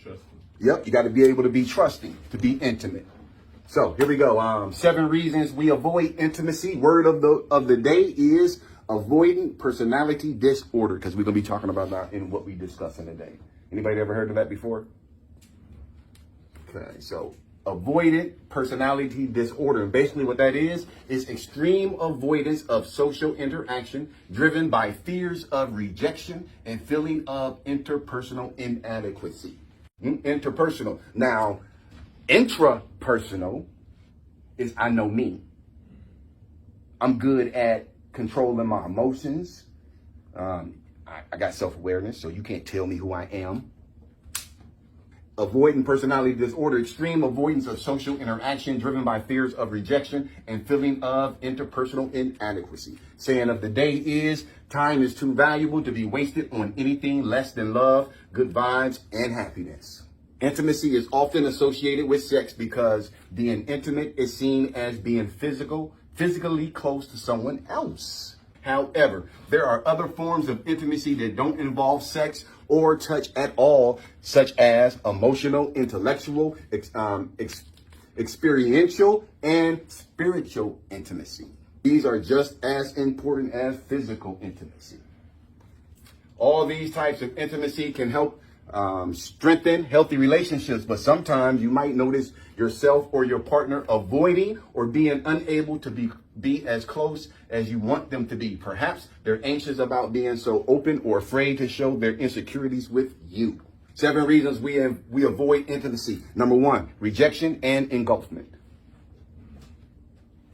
trusting. Yep, you got to be able to be trusting, to be intimate. So here we go. 7 reasons we avoid intimacy. Word of the day is avoidant personality disorder, because we're gonna be talking about that in what we discussing today. Anybody ever heard of that before? Okay, so avoidant personality disorder. And basically what that is extreme avoidance of social interaction driven by fears of rejection and feeling of interpersonal inadequacy. Interpersonal. Now, intrapersonal is I know me. I'm good at controlling my emotions. I got self-awareness, so you can't tell me who I am. Avoidant personality disorder, extreme avoidance of social interaction driven by fears of rejection and feeling of interpersonal inadequacy. Saying of the day is, time is too valuable to be wasted on anything less than love, good vibes, and happiness. Intimacy is often associated with sex because being intimate is seen as being physically close to someone else. However, there are other forms of intimacy that don't involve sex or touch at all, such as emotional, intellectual, experiential, and spiritual intimacy. These are just as important as physical intimacy. All these types of intimacy can help strengthen healthy relationships, but sometimes you might notice yourself or your partner avoiding or being unable to be as close as you want them to be. Perhaps they're anxious about being so open or afraid to show their insecurities with you. 7 reasons we avoid intimacy. Number 1, rejection and engulfment.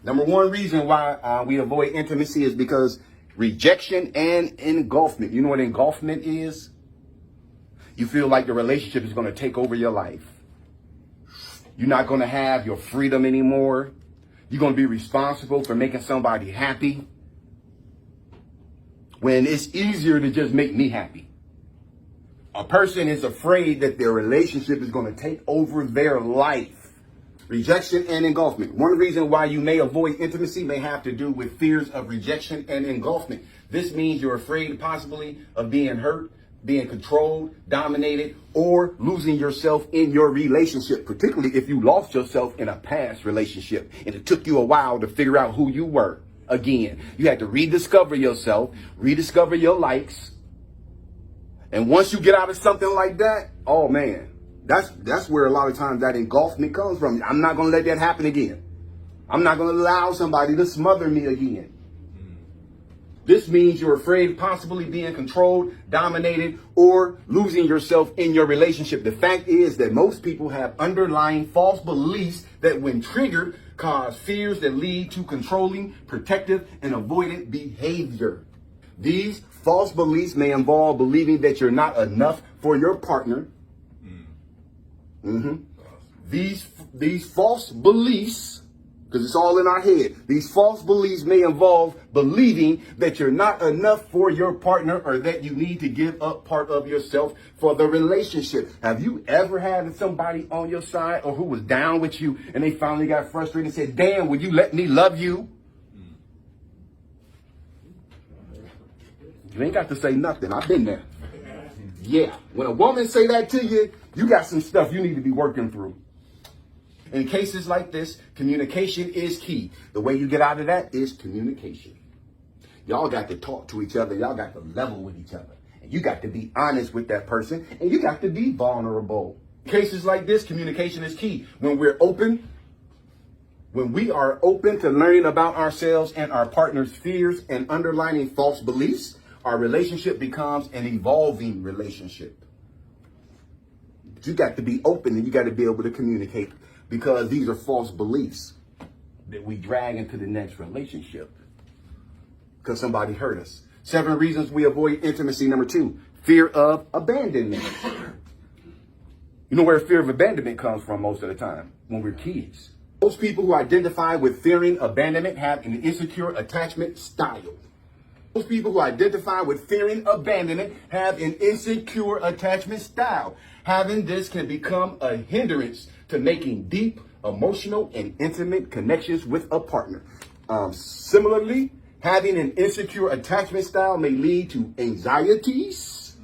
Number 1 reason why we avoid intimacy is because rejection and engulfment. You know what engulfment is? You feel like the relationship is going to take over your life. You're not going to have your freedom anymore. You're going to be responsible for making somebody happy when it's easier to just make me happy. A person is afraid that their relationship is going to take over their life. Rejection and engulfment. One reason why you may avoid intimacy may have to do with fears of rejection and engulfment. This means you're afraid possibly of being hurt, being controlled, dominated, or losing yourself in your relationship, particularly if you lost yourself in a past relationship and it took you a while to figure out who you were again. You had to rediscover yourself, rediscover your likes. And once you get out of something like that, oh man, that's where a lot of times that engulfment comes from. I'm not going to let that happen again. I'm not going to allow somebody to smother me again. This means you're afraid possibly being controlled, dominated, or losing yourself in your relationship. The fact is that most people have underlying false beliefs that when triggered cause fears that lead to controlling, protective, and avoidant behavior. These false beliefs may involve believing that you're not enough for your partner. These false beliefs, because it's all in our head. These false beliefs may involve believing that you're not enough for your partner or that you need to give up part of yourself for the relationship. Have you ever had somebody on your side or who was down with you and they finally got frustrated and said, damn, would you let me love you? You ain't got to say nothing. I've been there. Yeah. When a woman say that to you, you got some stuff you need to be working through. In cases like this, communication is key. The way you get out of that is communication. Y'all got to talk to each other. Y'all got to level with each other. And you got to be honest with that person. And you got to be vulnerable. In cases like this, communication is key. When we are open to learning about ourselves and our partner's fears and underlying false beliefs, our relationship becomes an evolving relationship. You got to be open and you got to be able to communicate. Because these are false beliefs that we drag into the next relationship because somebody hurt us. 7 reasons we avoid intimacy. Number 2, fear of abandonment. You know where fear of abandonment comes from most of the time? When we're kids. Most people who identify with fearing abandonment have an insecure attachment style. Most people who identify with fearing abandonment have an insecure attachment style. Having this can become a hindrance to making deep, emotional, and intimate connections with a partner. Similarly, having an insecure attachment style may lead to anxieties,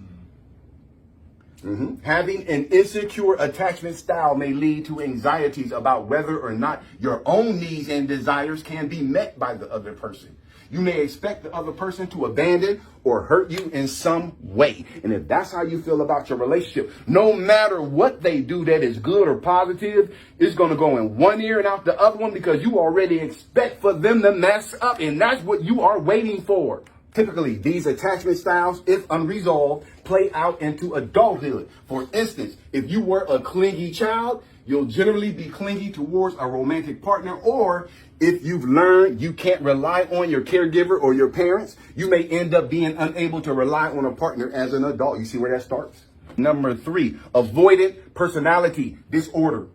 Having an insecure attachment style may lead to anxieties about whether or not your own needs and desires can be met by the other person. You may expect the other person to abandon or hurt you in some way. And if that's how you feel about your relationship, no matter what they do that is good or positive, it's going to go in one ear and out the other one, because you already expect for them to mess up. And that's what you are waiting for. Typically, these attachment styles, if unresolved, play out into adulthood. For instance, if you were a clingy child, you'll generally be clingy towards a romantic partner. Or if you've learned you can't rely on your caregiver or your parents, you may end up being unable to rely on a partner as an adult. You see where that starts? Number 3, avoidant personality disorder.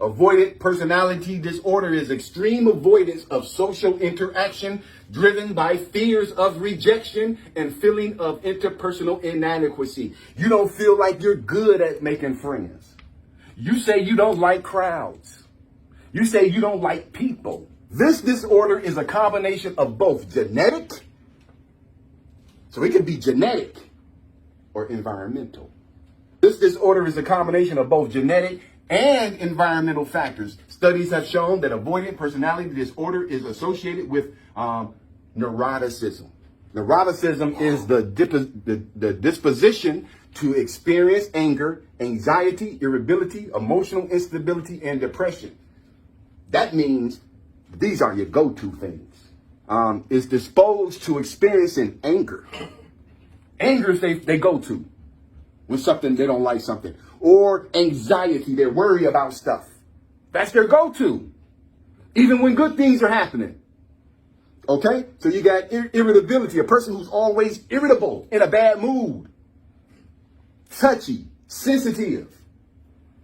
Avoidant personality disorder is extreme avoidance of social interaction driven by fears of rejection and feeling of interpersonal inadequacy. You don't feel like you're good at making friends. You say you don't like crowds. You say you don't like people. This disorder is a combination of both genetic, so it could be genetic, or environmental. This disorder is a combination of both genetic and environmental factors. Studies have shown that avoidant personality disorder is associated with neuroticism. Neuroticism is the disposition to experience anger, anxiety, irritability, emotional instability, and depression. That means these are your go-to things. Is disposed to experiencing anger. Anger is they go to when something they don't like something. Or anxiety, they worry about stuff. That's their go-to. Even when good things are happening. Okay? So you got irritability, a person who's always irritable, in a bad mood. Touchy, sensitive.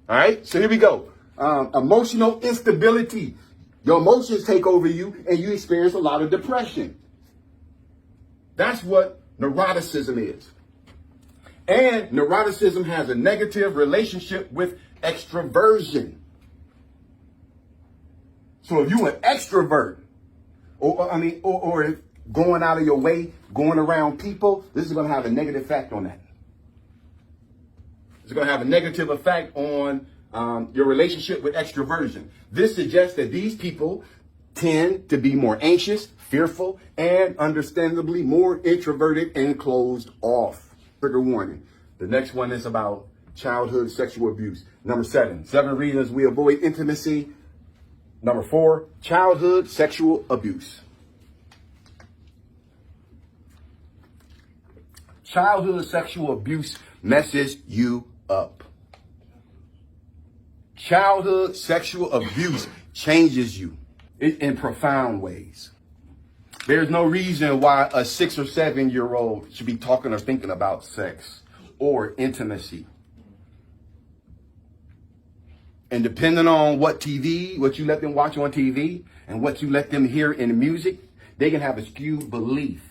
All right? So here we go. Emotional instability. Your emotions take over you and you experience a lot of depression. That's what neuroticism is. And neuroticism has a negative relationship with extroversion. So if you're an extrovert, or if going out of your way, going around people, this is going to have a negative effect on that. It's going to have a negative effect on your relationship with extroversion. This suggests that these people tend to be more anxious, fearful, and understandably more introverted and closed off. Trigger warning. The next one is about childhood sexual abuse. Number 7 reasons we avoid intimacy. Number 4, childhood sexual abuse. Childhood sexual abuse messes you up. Childhood sexual abuse changes you in profound ways. There's no reason why a 6 or 7-year-old should be talking or thinking about sex or intimacy. And depending on what you let them watch on TV and what you let them hear in music, they can have a skewed belief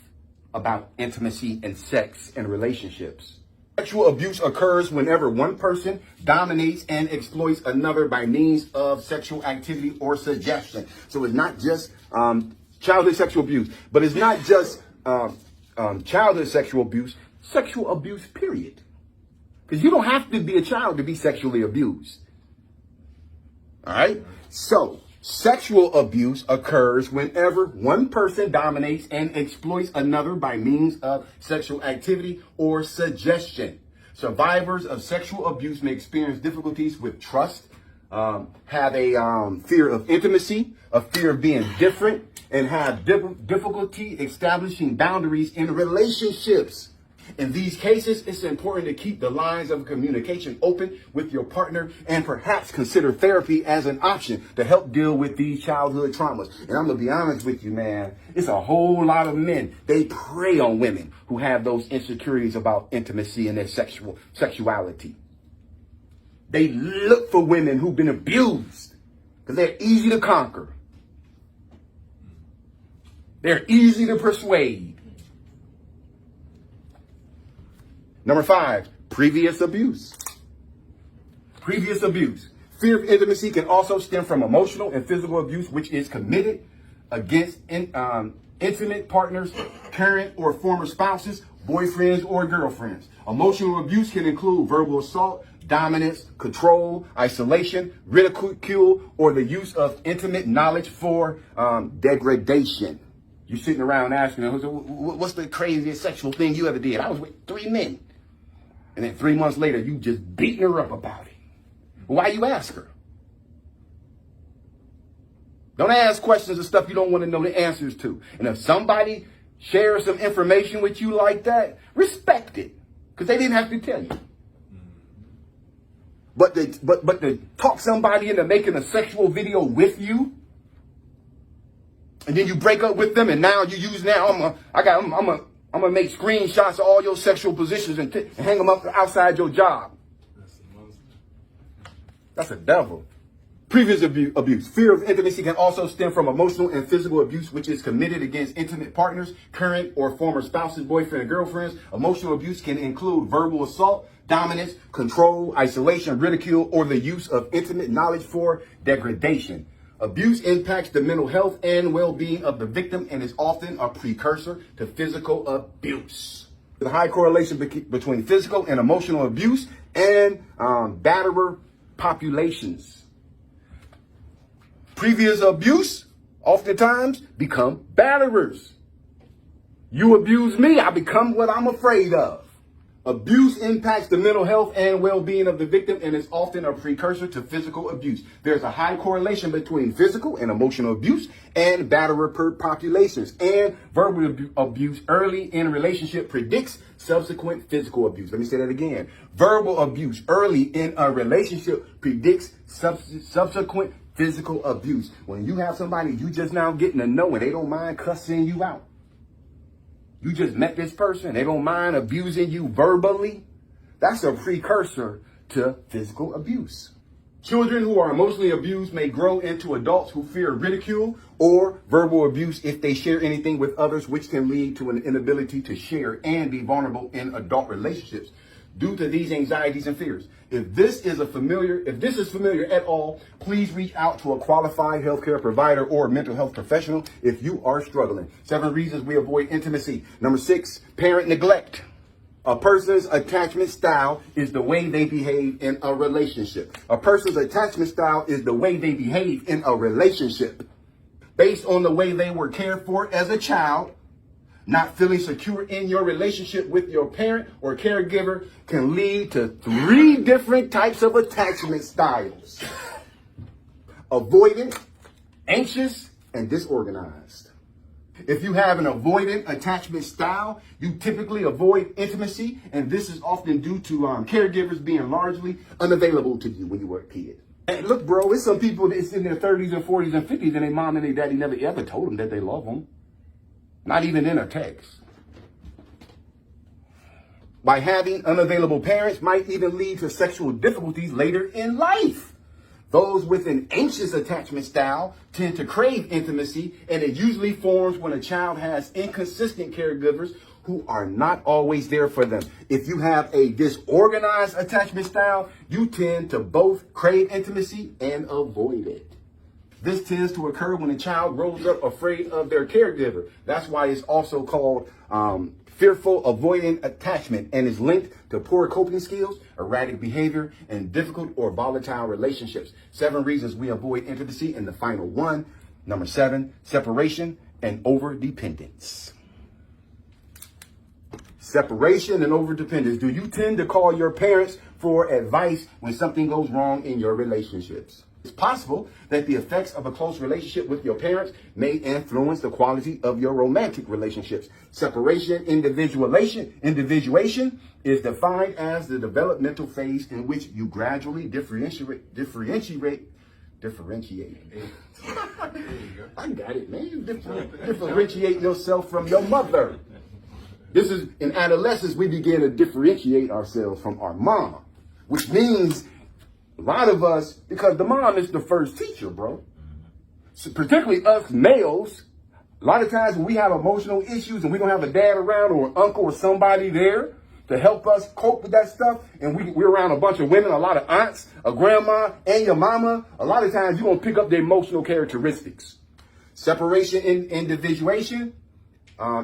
about intimacy and sex and relationships. Sexual abuse occurs whenever one person dominates and exploits another by means of sexual activity or suggestion. So it's not just childhood sexual abuse, but it's not just childhood sexual abuse, period. Because you don't have to be a child to be sexually abused. All right? So sexual abuse occurs whenever one person dominates and exploits another by means of sexual activity or suggestion. Survivors of sexual abuse may experience difficulties with trust, have a fear of intimacy, a fear of being different, and have difficulty establishing boundaries in relationships. In these cases, it's important to keep the lines of communication open with your partner and perhaps consider therapy as an option to help deal with these childhood traumas. And I'm going to be honest with you, man, it's a whole lot of men. They prey on women who have those insecurities about intimacy and their sexuality. They look for women who've been abused because they're easy to conquer. They're easy to persuade. Number 5, previous abuse. Previous abuse. Fear of intimacy can also stem from emotional and physical abuse, which is committed against intimate partners, current or former spouses, boyfriends or girlfriends. Emotional abuse can include verbal assault, dominance, control, isolation, ridicule, or the use of intimate knowledge for degradation. You sitting around asking, what's the craziest sexual thing you ever did? I was with 3 men. And then 3 months later, you just beating her up about it. Why you ask her? Don't ask questions of stuff you don't want to know the answers to. And if somebody shares some information with you like that, respect it. Because they didn't have to tell you. But to talk somebody into making a sexual video with you, and then you break up with them, and now you use I'm gonna make screenshots of all your sexual positions and hang them up outside your job. That's a devil. Previous abuse. Fear of intimacy can also stem from emotional and physical abuse, which is committed against intimate partners, current or former spouses, boyfriend, and girlfriends. Emotional abuse can include verbal assault, dominance, control, isolation, ridicule, or the use of intimate knowledge for degradation. Abuse impacts the mental health and well-being of the victim and is often a precursor to physical abuse. The high correlation between physical and emotional abuse and batterer populations. Previous abuse oftentimes become batterers. You abuse me, I become what I'm afraid of. Abuse impacts the mental health and well-being of the victim and is often a precursor to physical abuse. There's a high correlation between physical and emotional abuse and batterer populations. And verbal abuse early in a relationship predicts subsequent physical abuse. Let me say that again. Verbal abuse early in a relationship predicts subsequent physical abuse. When you have somebody you just now getting to know and they don't mind cussing you out. You just met this person, they don't mind abusing you verbally. That's a precursor to physical abuse. Children who are emotionally abused may grow into adults who fear ridicule or verbal abuse if they share anything with others, which can lead to an inability to share and be vulnerable in adult relationships due to these anxieties and fears. If this is familiar at all, please reach out to a qualified healthcare provider or mental health professional if you are struggling. 7 reasons we avoid intimacy. Number 6, parent neglect. A person's attachment style is the way they behave in a relationship. A person's attachment style is the way they behave in a relationship. Based on the way they were cared for as a child, not feeling secure in your relationship with your parent or caregiver can lead to 3 different types of attachment styles. Avoidant, anxious, and disorganized. If you have an avoidant attachment style, you typically avoid intimacy, and this is often due to caregivers being largely unavailable to you when you were a kid. And look, bro, it's some people that's in their 30s and 40s and 50s, and their mom and their daddy never ever told them that they love them. Not even in a text. By having unavailable parents might even lead to sexual difficulties later in life. Those with an anxious attachment style tend to crave intimacy, and it usually forms when a child has inconsistent caregivers who are not always there for them. If you have a disorganized attachment style, you tend to both crave intimacy and avoid it. This tends to occur when a child grows up afraid of their caregiver. That's why it's also called fearful avoidant attachment and is linked to poor coping skills, erratic behavior, and difficult or volatile relationships. 7 reasons we avoid intimacy. And the final one, number 7, separation and overdependence. Separation and overdependence. Do you tend to call your parents for advice when something goes wrong in your relationships? It's possible that the effects of a close relationship with your parents may influence the quality of your romantic relationships. Separation, individuation is defined as the developmental phase in which you gradually differentiate. I got it, man. Differentiate yourself from your mother. This is in adolescence, we begin to differentiate ourselves from our mama, which means a lot of us, because the mom is the first teacher, bro. So particularly us males, a lot of times when we have emotional issues and we don't have a dad around or an uncle or somebody there to help us cope with that stuff, and we're around a bunch of women, a lot of aunts, a grandma, and your mama, a lot of times you're going to pick up the emotional characteristics. Separation and individuation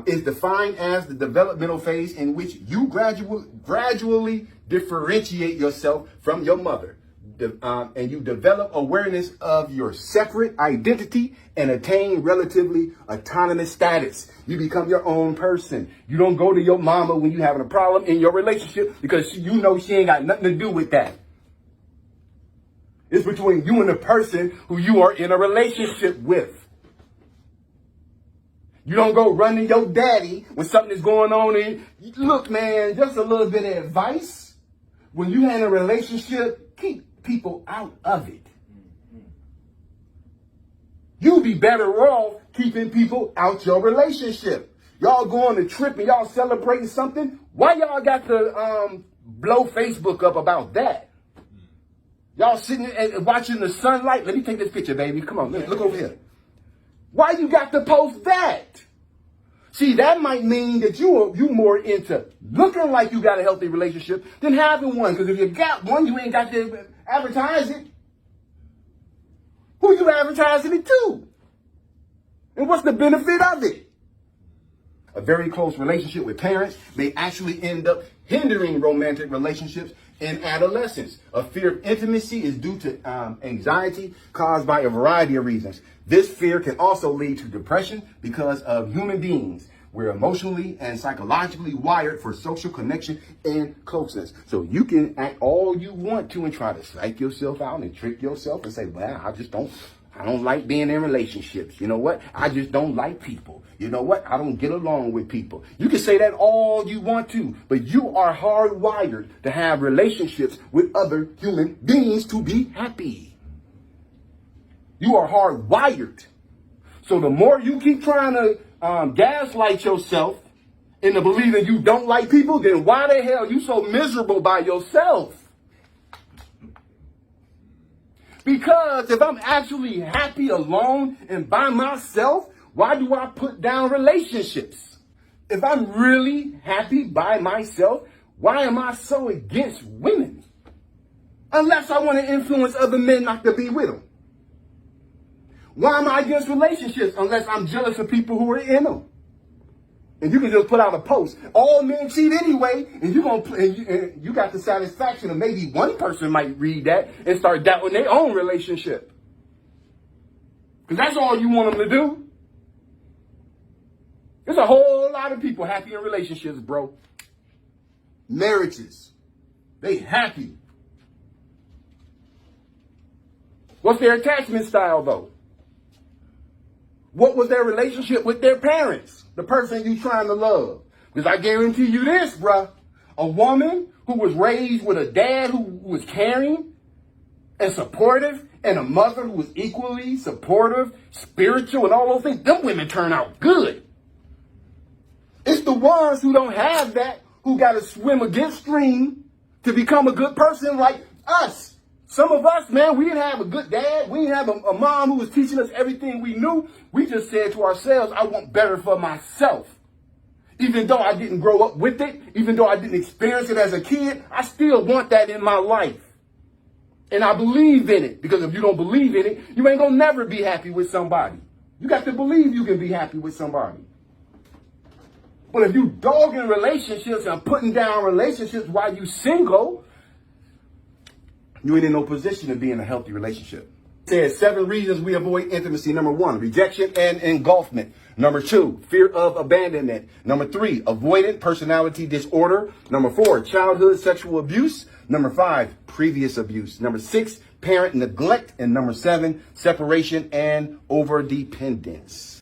is defined as the developmental phase in which you gradually differentiate yourself from your mother. And you develop awareness of your separate identity and attain relatively autonomous status. You become your own person. You don't go to your mama when you're having a problem in your relationship because you know she ain't got nothing to do with that. It's between you and the person who you are in a relationship with. You don't go run to your daddy when something is going on. And look, man, just a little bit of advice. When you in a relationship, keep people out of it. You'll be better off keeping people out your relationship. Y'all go on a trip and y'all celebrating something. Why y'all got to blow Facebook up about that? Y'all sitting and watching the sunlight. Let me take this picture, baby. Come on, look over here. Why you got to post that? See, that might mean that you more into looking like you got a healthy relationship than having one. Because if you got one, you ain't got to advertise it. Who you advertising it to? And what's the benefit of it? A very close relationship with parents may actually end up hindering romantic relationships in adolescence. A fear of intimacy is due to anxiety caused by a variety of reasons. This fear can also lead to depression because of human beings. We're emotionally and psychologically wired for social connection and closeness. So you can act all you want to and try to psych yourself out and trick yourself and say, well, I don't like being in relationships. You know what? I just don't like people. You know what? I don't get along with people. You can say that all you want to, but you are hardwired to have relationships with other human beings to be happy. You are hardwired. So the more you keep trying to gaslight yourself into believing you don't like people, then why the hell are you so miserable by yourself? Because if I'm actually happy alone and by myself, why do I put down relationships? If I'm really happy by myself, why am I so against women? Unless I want to influence other men not to be with them. Why am I against relationships unless I'm jealous of people who are in them? And you can just put out a post. All men cheat anyway, and you got the satisfaction of maybe one person might read that and start doubting their own relationship. Because that's all you want them to do. There's a whole lot of people happy in relationships, bro. Marriages. They happy. What's their attachment style, though? What was their relationship with their parents? The person you trying to love. Because I guarantee you this, bruh. A woman who was raised with a dad who was caring and supportive and a mother who was equally supportive, spiritual, and all those things, them women turn out good. It's the ones who don't have that who got to swim against stream to become a good person like us. Some of us, man, we didn't have a good dad. We didn't have a mom who was teaching us everything we knew. We just said to ourselves, I want better for myself. Even though I didn't grow up with it, even though I didn't experience it as a kid, I still want that in my life. And I believe in it, because if you don't believe in it, you ain't gonna never be happy with somebody. You got to believe you can be happy with somebody. But if you dogging relationships and putting down relationships while you single, you ain't in no position to be in a healthy relationship. It says 7 reasons we avoid intimacy. Number 1, rejection and engulfment. Number 2, fear of abandonment. Number 3, avoidant personality disorder. Number 4, childhood sexual abuse. Number 5, previous abuse. Number 6, parent neglect. And number 7, separation and overdependence.